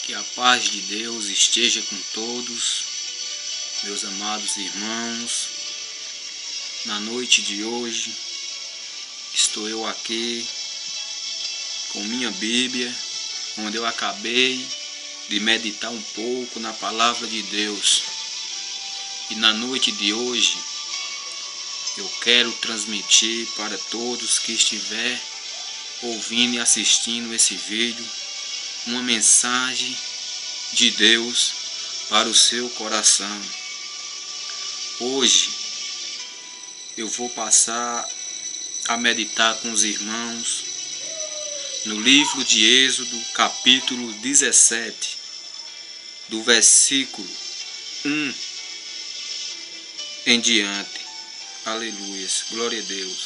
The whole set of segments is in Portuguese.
Que a paz de Deus esteja com todos, meus amados irmãos. Na noite de hoje, estou eu aqui com minha Bíblia, onde eu acabei de meditar um pouco na palavra de Deus. E na noite de hoje, eu quero transmitir para todos que estiver ouvindo e assistindo esse vídeo, uma mensagem de Deus para o seu coração. Hoje eu vou passar a meditar com os irmãos no livro de Êxodo, capítulo 17, do versículo 1 em diante. Aleluias, glória a Deus.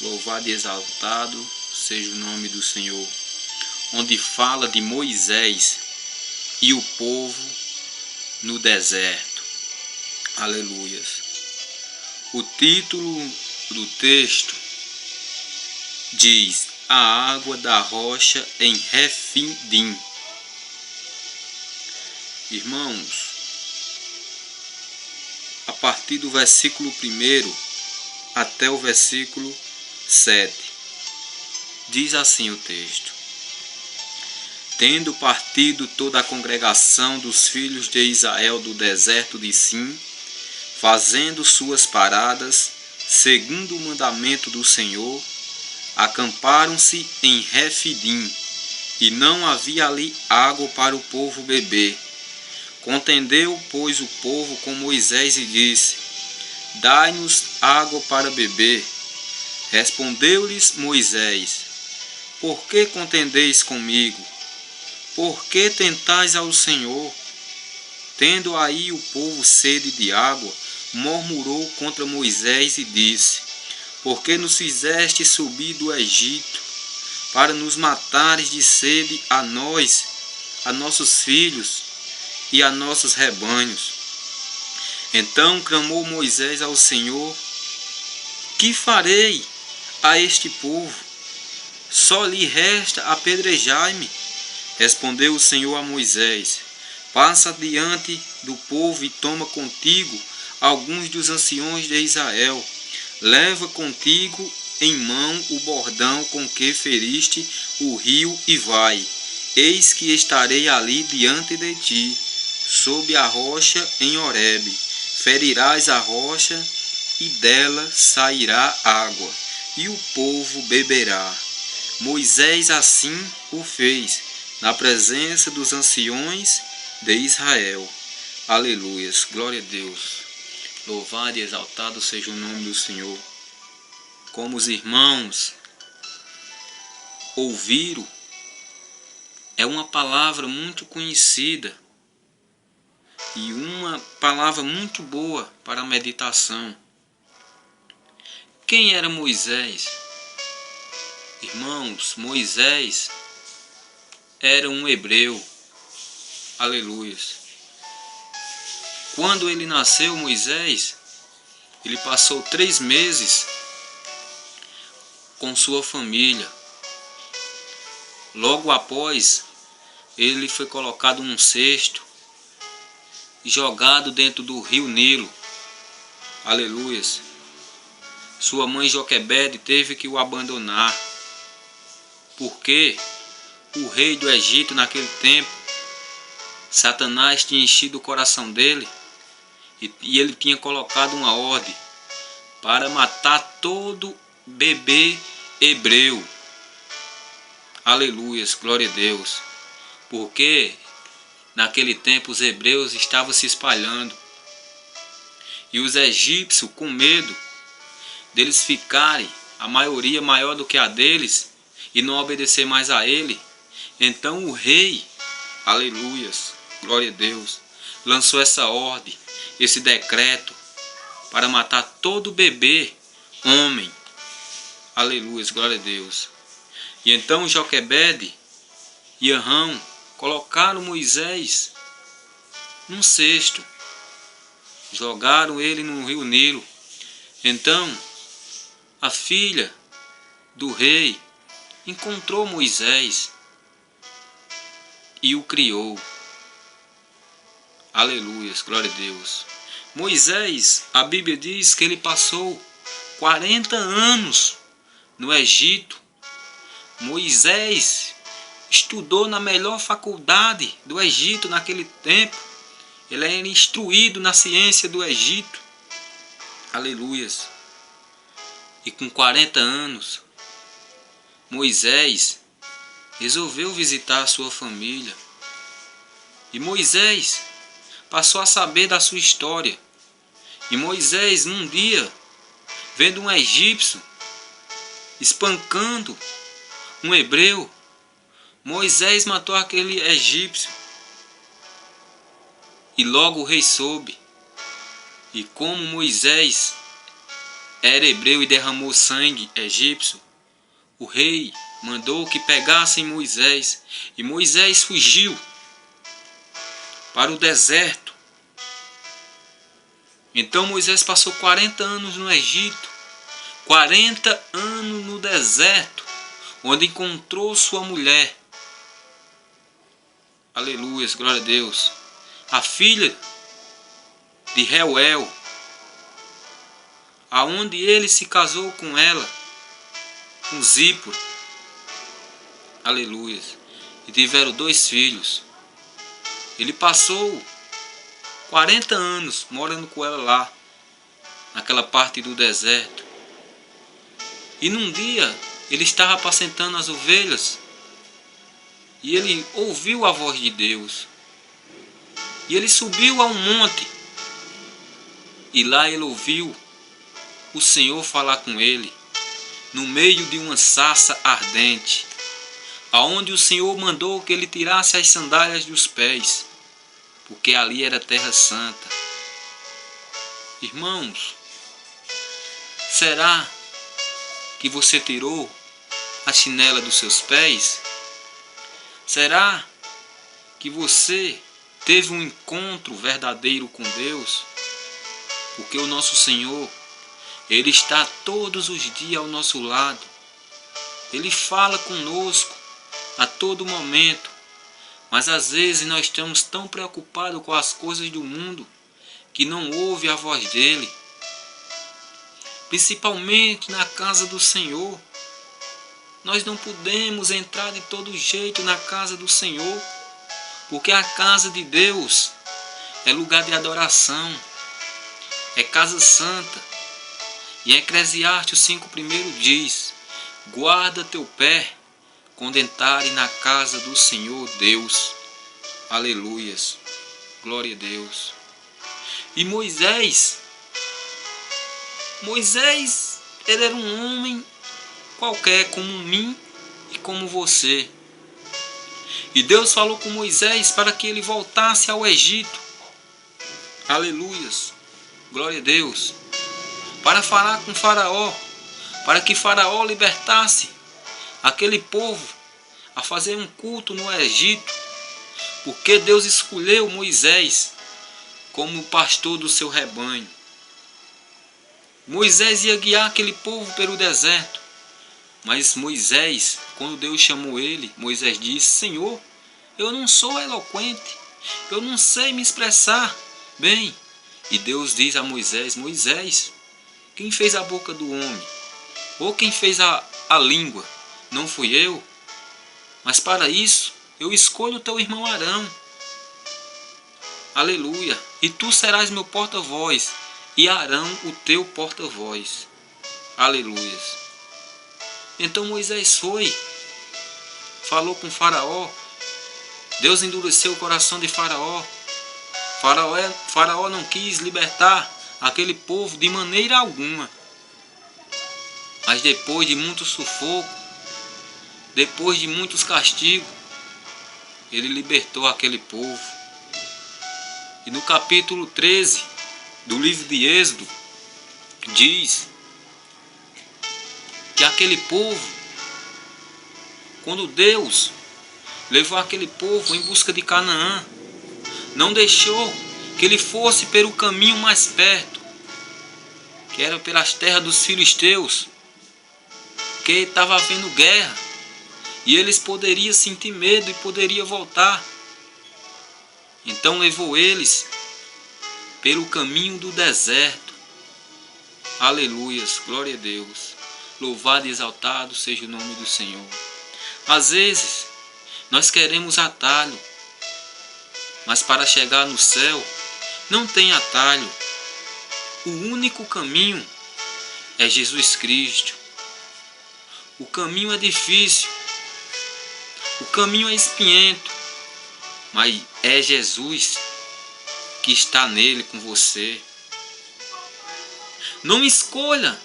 Louvado e exaltado seja o nome do Senhor. Onde fala de Moisés e o povo no deserto. Aleluias. O título do texto diz: a água da rocha em Refidim. Irmãos, a partir do versículo 1 até o versículo 7, diz assim o texto: tendo partido toda a congregação dos filhos de Israel do deserto de Sim, fazendo suas paradas, segundo o mandamento do Senhor, acamparam-se em Refidim, e não havia ali água para o povo beber. Contendeu, pois, o povo com Moisés e disse: dai-nos água para beber. Respondeu-lhes Moisés: por que contendeis comigo? Por que tentais ao Senhor? Tendo aí o povo sede de água, murmurou contra Moisés e disse: por que nos fizeste subir do Egito, para nos matares de sede a nós, a nossos filhos e a nossos rebanhos? Então clamou Moisés ao Senhor: que farei a este povo? Só lhe resta apedrejar-me. Respondeu o Senhor a Moisés: passa diante do povo e toma contigo alguns dos anciões de Israel. Leva contigo em mão o bordão com que feriste o rio e vai. Eis que estarei ali diante de ti, sob a rocha em Horebe. Ferirás a rocha e dela sairá água, e o povo beberá. Moisés assim o fez, na presença dos anciões de Israel. Aleluias, glória a Deus. Louvado e exaltado seja o nome do Senhor. Como os irmãos ouviram, é uma palavra muito conhecida e uma palavra muito boa para a meditação. Quem era Moisés? Irmãos, Moisés era um hebreu. Aleluias. Quando ele nasceu, Moisés, ele passou 3 meses com sua família. Logo após, ele foi colocado num cesto e jogado dentro do rio Nilo. Aleluias. Sua mãe Joquebede teve que o abandonar, porque o rei do Egito naquele tempo, Satanás tinha enchido o coração dele e ele tinha colocado uma ordem para matar todo bebê hebreu. Aleluias, glória a Deus. Porque naquele tempo os hebreus estavam se espalhando e os egípcios, com medo deles ficarem, a maioria maior do que a deles, e não obedecer mais a ele, então o rei, aleluias, glória a Deus, lançou essa ordem, esse decreto, para matar todo bebê homem. Aleluias, glória a Deus. E então Joquebede e Arão colocaram Moisés num cesto, jogaram ele no rio Nilo. Então a filha do rei encontrou Moisés e o criou. Aleluias, glória a Deus. Moisés, a Bíblia diz que ele passou 40 anos no Egito. Moisés estudou na melhor faculdade do Egito naquele tempo. Ele era instruído na ciência do Egito. Aleluias. E com 40 anos, Moisés resolveu visitar a sua família. E Moisés passou a saber da sua história. E Moisés, num dia, vendo um egípcio espancando um hebreu, Moisés matou aquele egípcio. E logo o rei soube. E como Moisés era hebreu e derramou sangue egípcio, o rei mandou que pegassem Moisés. E Moisés fugiu para o deserto. Então Moisés passou 40 anos no Egito, 40 anos no deserto, onde encontrou sua mulher. Aleluia, glória a Deus. A filha de Reuel, aonde ele se casou com ela, com Zípora. Aleluia. E tiveram 2 filhos. Ele passou 40 anos morando com ela lá, naquela parte do deserto. E num dia, ele estava apacentando as ovelhas, e ele ouviu a voz de Deus. E ele subiu a um monte, e lá ele ouviu o Senhor falar com ele, no meio de uma sarça ardente, aonde o Senhor mandou que ele tirasse as sandálias dos pés, porque ali era terra santa. Irmãos, será que você tirou a chinela dos seus pés? Será que você teve um encontro verdadeiro com Deus? Porque o nosso Senhor, Ele está todos os dias ao nosso lado. Ele fala conosco a todo momento. Mas às vezes nós estamos tão preocupados com as coisas do mundo que não ouve a voz dele. Principalmente na casa do Senhor. Nós não podemos entrar de todo jeito na casa do Senhor, porque a casa de Deus é lugar de adoração, é casa santa. E Eclesiastes 5:1 diz: guarda teu pé quando entrare na casa do Senhor Deus. Aleluias, glória a Deus. E Moisés, ele era um homem qualquer, como mim e como você. E Deus falou com Moisés para que ele voltasse ao Egito. Aleluias, glória a Deus. Para falar com Faraó, para que Faraó libertasse aquele povo a fazer um culto no Egito, porque Deus escolheu Moisés como pastor do seu rebanho. Moisés ia guiar aquele povo pelo deserto, mas Moisés, quando Deus chamou ele, Moisés disse: Senhor, eu não sou eloquente, eu não sei me expressar bem. E Deus diz a Moisés: Moisés, quem fez a boca do homem? Ou quem fez a língua? Não fui eu? Mas para isso, eu escolho o teu irmão Arão. Aleluia. E tu serás meu porta-voz, e Arão o teu porta-voz. Aleluia. Então Moisés foi, falou com Faraó. Deus endureceu o coração de Faraó. Faraó não quis libertar aquele povo de maneira alguma. Mas depois de muito sufoco, depois de muitos castigos, ele libertou aquele povo. E no capítulo 13 do livro de Êxodo, diz que aquele povo, quando Deus levou aquele povo em busca de Canaã, não deixou que ele fosse pelo caminho mais perto, que era pelas terras dos filisteus, porque estava havendo guerra. E eles poderiam sentir medo e poderiam voltar. Então levou eles pelo caminho do deserto. Aleluias, glória a Deus. Louvado e exaltado seja o nome do Senhor. Às vezes, nós queremos atalho, mas para chegar no céu, não tem atalho. O único caminho é Jesus Cristo. O caminho é difícil, o caminho é espinhento, mas é Jesus que está nele com você. Não escolha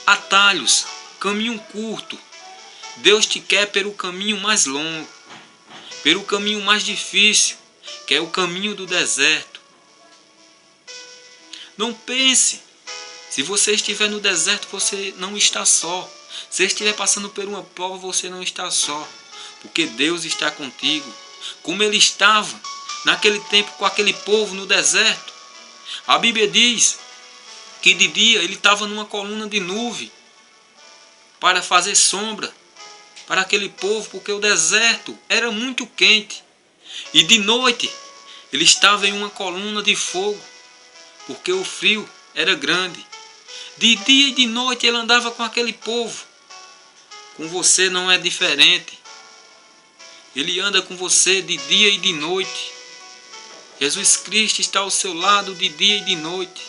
atalhos, caminho curto. Deus te quer pelo caminho mais longo, pelo caminho mais difícil, que é o caminho do deserto. Não pense, se você estiver no deserto, você não está só. Se estiver passando por uma prova, você não está só, porque Deus está contigo, como Ele estava naquele tempo com aquele povo no deserto. A Bíblia diz que de dia ele estava numa coluna de nuvem para fazer sombra para aquele povo, porque o deserto era muito quente. E de noite ele estava em uma coluna de fogo, porque o frio era grande. De dia e de noite ele andava com aquele povo. Com você não é diferente. Ele anda com você de dia e de noite. Jesus Cristo está ao seu lado de dia e de noite.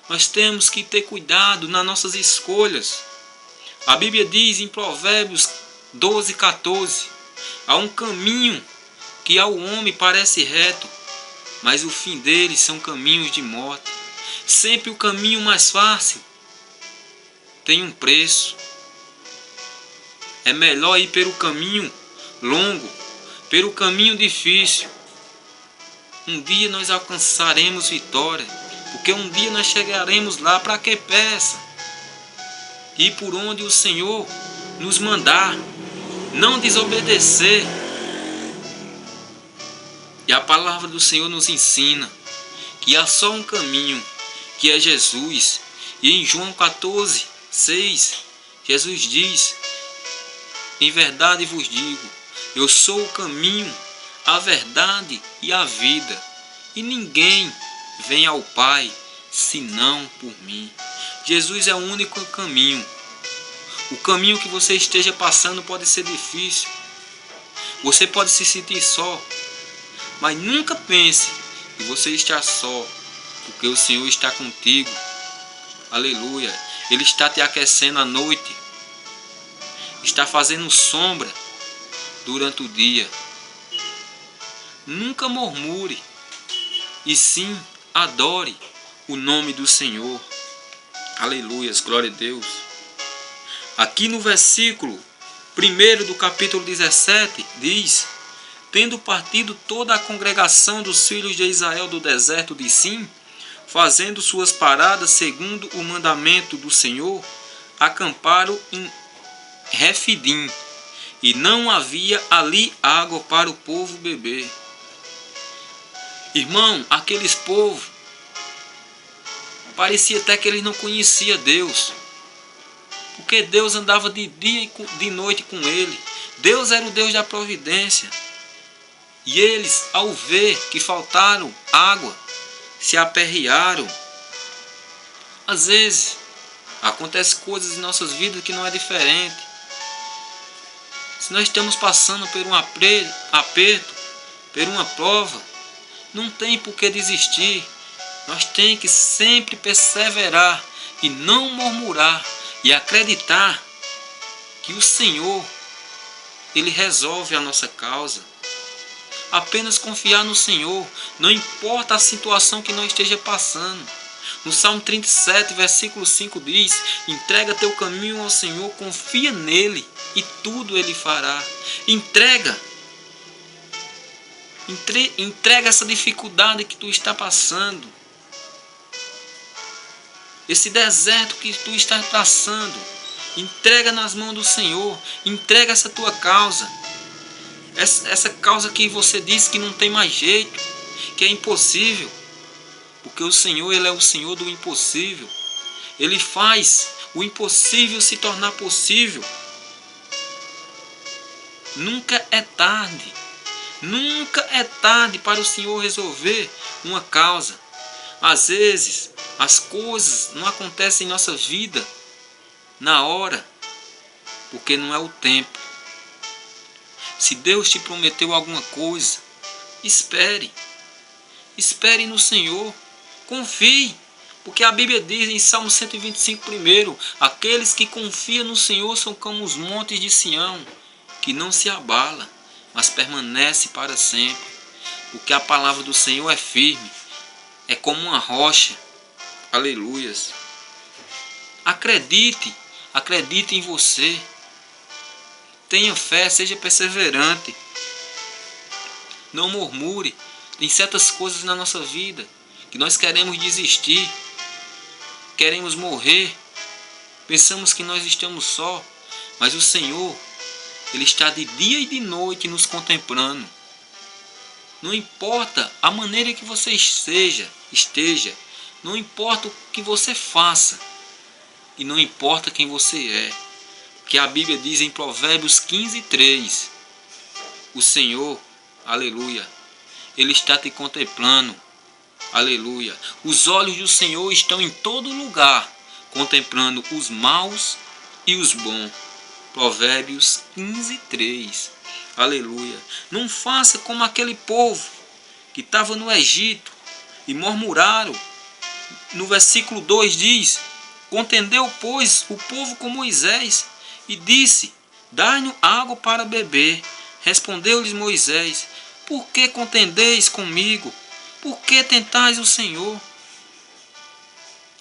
Nós temos que ter cuidado nas nossas escolhas. A Bíblia diz em Provérbios 12:14: há um caminho que ao homem parece reto, mas o fim dele são caminhos de morte. Sempre o caminho mais fácil tem um preço. É melhor ir pelo caminho longo, pelo caminho difícil. Um dia nós alcançaremos vitória, porque um dia nós chegaremos lá. Para que peça? Ir por onde o Senhor nos mandar, não desobedecer. E a palavra do Senhor nos ensina que há só um caminho, que é Jesus. E em João 14:6, Jesus diz: em verdade vos digo, eu sou o caminho, a verdade e a vida, e ninguém vem ao Pai senão por mim. Jesus é o único caminho. O caminho que você esteja passando pode ser difícil, você pode se sentir só, mas nunca pense que você está só, porque o Senhor está contigo. Aleluia. Ele está te aquecendo à noite, está fazendo sombra durante o dia. Nunca murmure, e sim adore o nome do Senhor. Aleluias, glória a Deus. Aqui no versículo 1 do capítulo 17 diz: tendo partido toda a congregação dos filhos de Israel do deserto de Sim, fazendo suas paradas segundo o mandamento do Senhor, acamparam em Refidim, e não havia ali água para o povo beber. Irmão, aqueles povos, parecia até que eles não conheciam Deus, porque Deus andava de dia e de noite com ele. Deus era o Deus da providência. E eles, ao ver que faltaram água, se aperrearam. Às vezes, acontecem coisas em nossas vidas que não é diferente. Se nós estamos passando por um aperto, por uma prova, não tem por que desistir. Nós temos que sempre perseverar e não murmurar e acreditar que o Senhor, Ele resolve a nossa causa. Apenas confiar no Senhor, não importa a situação que nós esteja passando. No Salmo 37, versículo 5 diz: entrega teu caminho ao Senhor, confia nele e tudo ele fará. Entrega essa dificuldade que tu está passando, esse deserto que tu está passando. Entrega nas mãos do Senhor. Entrega essa tua causa, essa causa que você disse que não tem mais jeito, que é impossível. Porque o Senhor, Ele é o Senhor do impossível. Ele faz o impossível se tornar possível. Nunca é tarde. Nunca é tarde para o Senhor resolver uma causa. Às vezes, as coisas não acontecem em nossa vida na hora, porque não é o tempo. Se Deus te prometeu alguma coisa, espere. Espere no Senhor. Confie. Porque a Bíblia diz em Salmo 125 primeiro: aqueles que confiam no Senhor são como os montes de Sião, que não se abala, mas permanece para sempre. Porque a palavra do Senhor é firme, é como uma rocha. Aleluias. Acredite em você. Tenha fé, seja perseverante. Não murmure. Tem certas coisas na nossa vida que nós queremos desistir, queremos morrer, pensamos que nós estamos só, mas o Senhor, Ele está de dia e de noite nos contemplando. Não importa a maneira que você esteja, não importa o que você faça, e não importa quem você é, que a Bíblia diz em Provérbios 15:3, o Senhor, aleluia, Ele está te contemplando, aleluia. Os olhos do Senhor estão em todo lugar, contemplando os maus e os bons. Provérbios 15:3, aleluia. Não faça como aquele povo que estava no Egito e murmuraram. No versículo 2 diz: contendeu, pois, o povo com Moisés e disse: dai-nos água para beber. Respondeu-lhes Moisés: por que contendeis comigo? Por que tentais o Senhor?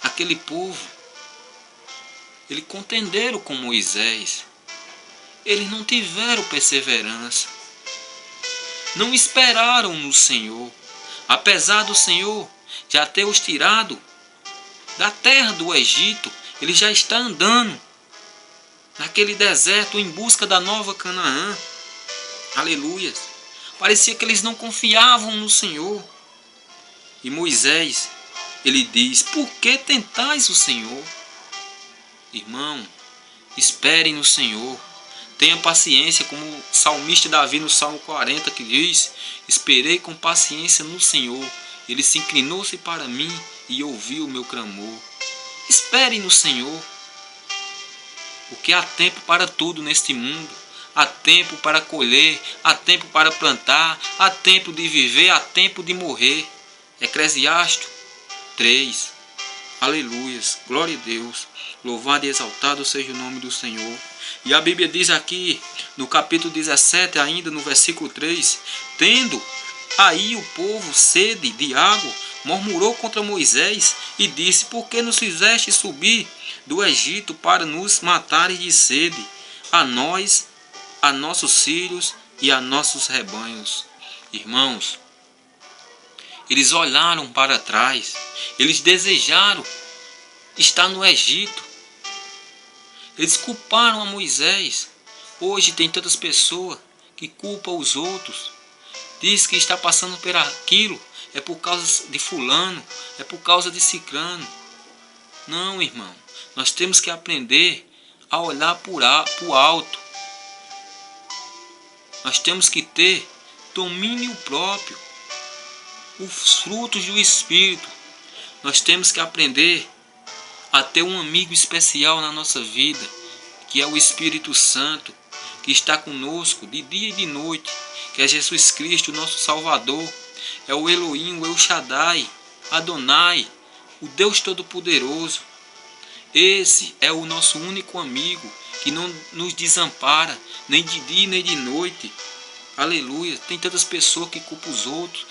Aquele povo, eles contenderam com Moisés. Eles não tiveram perseverança. Não esperaram no Senhor. Apesar do Senhor já ter os tirado da terra do Egito, Ele já está andando naquele deserto em busca da nova Canaã. Aleluia. Parecia que eles não confiavam no Senhor. E Moisés, ele diz: por que tentais o Senhor? Irmão, espere no Senhor. Tenha paciência, como o salmista Davi no Salmo 40 que diz: esperei com paciência no Senhor. Ele se inclinou-se para mim e ouviu o meu clamor. Espere no Senhor. Porque há tempo para tudo neste mundo. Há tempo para colher, há tempo para plantar, há tempo de viver, há tempo de morrer. Eclesiastes 3. Aleluias. Glória a Deus. Louvado e exaltado seja o nome do Senhor. E a Bíblia diz aqui, no capítulo 17, ainda no versículo 3, tendo aí o povo sede de água, murmurou contra Moisés e disse: por que nos fizeste subir do Egito para nos matares de sede, a nós, a nossos filhos e a nossos rebanhos? Irmãos, eles olharam para trás, eles desejaram estar no Egito, eles culparam a Moisés. Hoje tem tantas pessoas que culpam os outros, diz que está passando por aquilo, é por causa de fulano, é por causa de ciclano. Não, irmão, nós temos que aprender a olhar para o alto. Nós temos que ter domínio próprio, os frutos do Espírito. Nós temos que aprender a ter um amigo especial na nossa vida, que é o Espírito Santo, que está conosco de dia e de noite, que é Jesus Cristo, nosso Salvador, é o Elohim, o El Shaddai, Adonai, o Deus Todo-Poderoso. Esse é o nosso único amigo, que não nos desampara, nem de dia nem de noite. Aleluia. Tem tantas pessoas que culpam os outros.